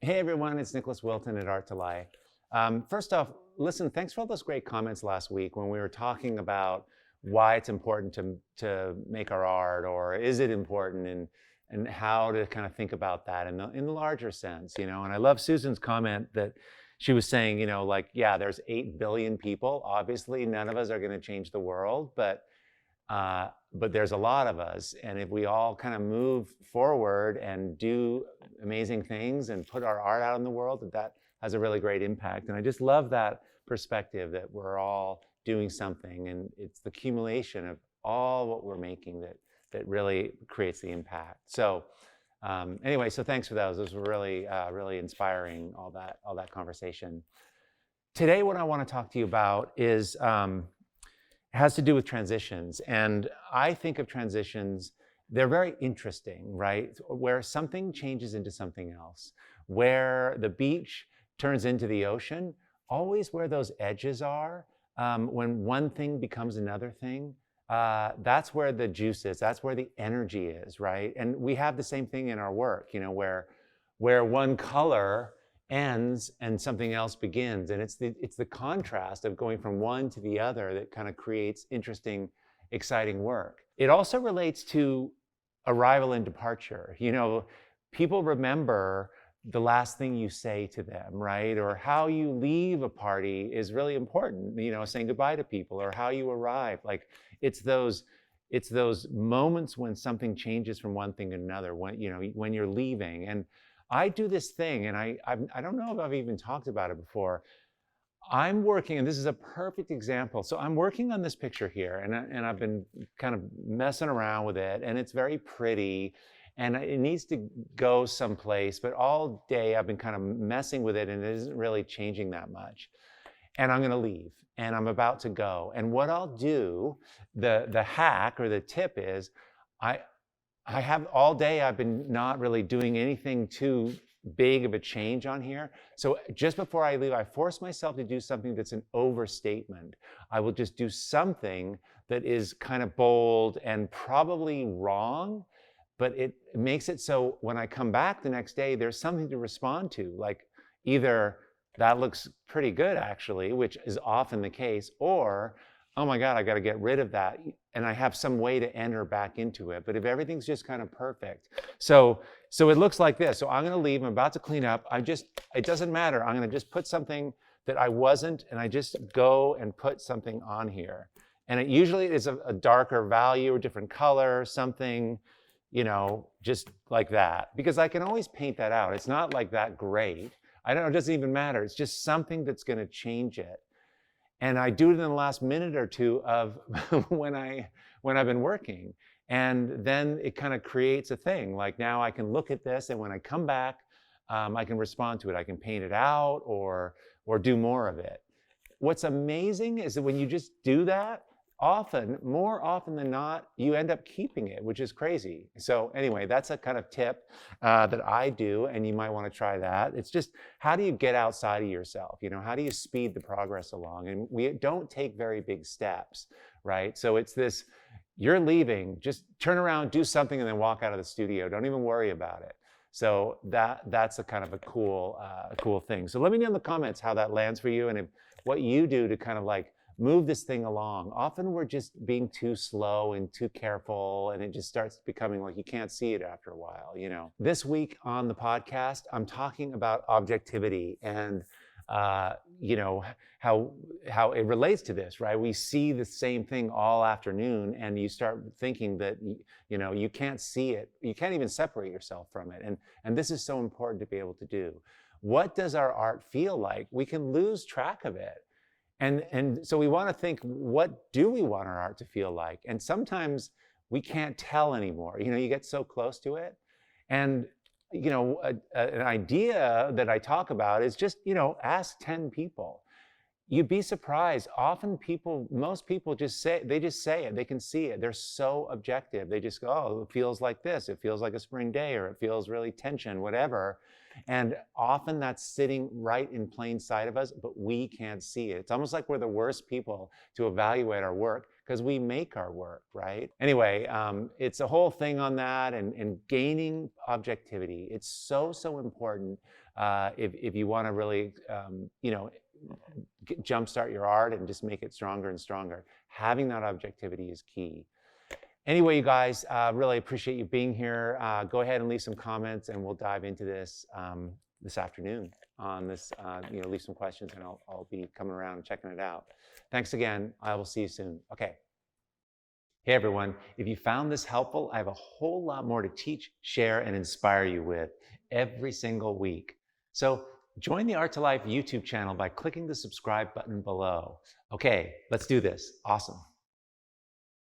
Hey everyone, it's Nicholas Wilton at Art to Lie. First off, listen, thanks for all those great comments last week when we were talking about why it's important to make our art, or is it important, and how to kind of think about that in the larger sense, you know. And I love Susan's comment that she was saying, you know, like, yeah, there's 8 billion people. Obviously, none of us are going to change the world, but there's a lot of us, and if we all kind of move forward and do amazing things and put our art out in the world, that has a really great impact. And I just love that perspective that we're all doing something, and it's the accumulation of all what we're making that really creates the impact. So anyway, so thanks for those. Those were really really inspiring. All that conversation. Today, what I want to talk to you about is has to do with transitions. And I think of transitions, they're very interesting, right? Where something changes into something else, where the beach turns into the ocean, always where those edges are, when one thing becomes another thing, that's where the juice is, that's where the energy is, right? And we have the same thing in our work, you know, where one color ends and something else begins. And it's the contrast of going from one to the other that kind of creates interesting, exciting work. It also relates to arrival and departure. You know, people remember the last thing you say to them, right? Or how you leave a party is really important, you know, saying goodbye to people, or how you arrive. Like, it's those moments when something changes from one thing to another, when, you know, when you're leaving. And I do this thing, and I don't know if I've even talked about it before. I'm working, and this is a perfect example. So I'm working on this picture here, and I've been kind of messing around with it, and it's very pretty, and it needs to go someplace, but all day I've been kind of messing with it, and it isn't really changing that much. And I'm going to leave, and I'm about to go. And what I'll do, the hack or the tip is, I have all day, I've been not really doing anything too big of a change on here. So just before I leave, I force myself to do something that's an overstatement. I will just do something that is kind of bold and probably wrong, but it makes it so when I come back the next day, there's something to respond to. Like, either that looks pretty good actually, which is often the case, or, oh my God, I got to get rid of that. And I have some way to enter back into it. But if everything's just kind of perfect. So it looks like this. So I'm going to leave. I'm about to clean up. It doesn't matter. I'm going to just put something that I wasn't, and I just go and put something on here. And it usually is a darker value or different color, something, you know, just like that. Because I can always paint that out. It's not like that great. I don't know, it doesn't even matter. It's just something that's going to change it. And I do it in the last minute or two of when I've been working. And then it kind of creates a thing. Like, now I can look at this, and when I come back, I can respond to it. I can paint it out or do more of it. What's amazing is that when you just do that, more often than not, you end up keeping it, which is crazy. So anyway, that's a kind of tip that I do, and you might want to try that. It's just, how do you get outside of yourself? You know, how do you speed the progress along? And we don't take very big steps, right? So it's this, you're leaving, just turn around, do something, and then walk out of the studio. Don't even worry about it. So that's a kind of a cool thing. So let me know in the comments how that lands for you, and what you do to kind of like move this thing along. Often we're just being too slow and too careful, and it just starts becoming like you can't see it after a while, you know. This week on the podcast, I'm talking about objectivity and you know, how it relates to this, right? We see the same thing all afternoon, and you start thinking that, you know, you can't see it. You can't even separate yourself from it. And this is so important to be able to do. What does our art feel like? We can lose track of it. And so we want to think, what do we want our art to feel like? And sometimes we can't tell anymore. You know, you get so close to it. And, you know, an idea that I talk about is just, you know, ask 10 people. You'd be surprised. Often most people just say it. They can see it. They're so objective. They just go, oh, it feels like this. It feels like a spring day, or it feels really tension, whatever. And often that's sitting right in plain sight of us, but we can't see it. It's almost like we're the worst people to evaluate our work because we make our work, right? Anyway, it's a whole thing on that, and gaining objectivity. It's so important if you want to really, jumpstart your art and just make it stronger and stronger. Having that objectivity is key. Anyway, you guys, really appreciate you being here. Go ahead and leave some comments, and we'll dive into this this afternoon on this. Leave some questions, and I'll be coming around and checking it out. Thanks again. I will see you soon. Okay. Hey, everyone. If you found this helpful, I have a whole lot more to teach, share, and inspire you with every single week. So join the Art to Life YouTube channel by clicking the subscribe button below. Okay, let's do this. Awesome.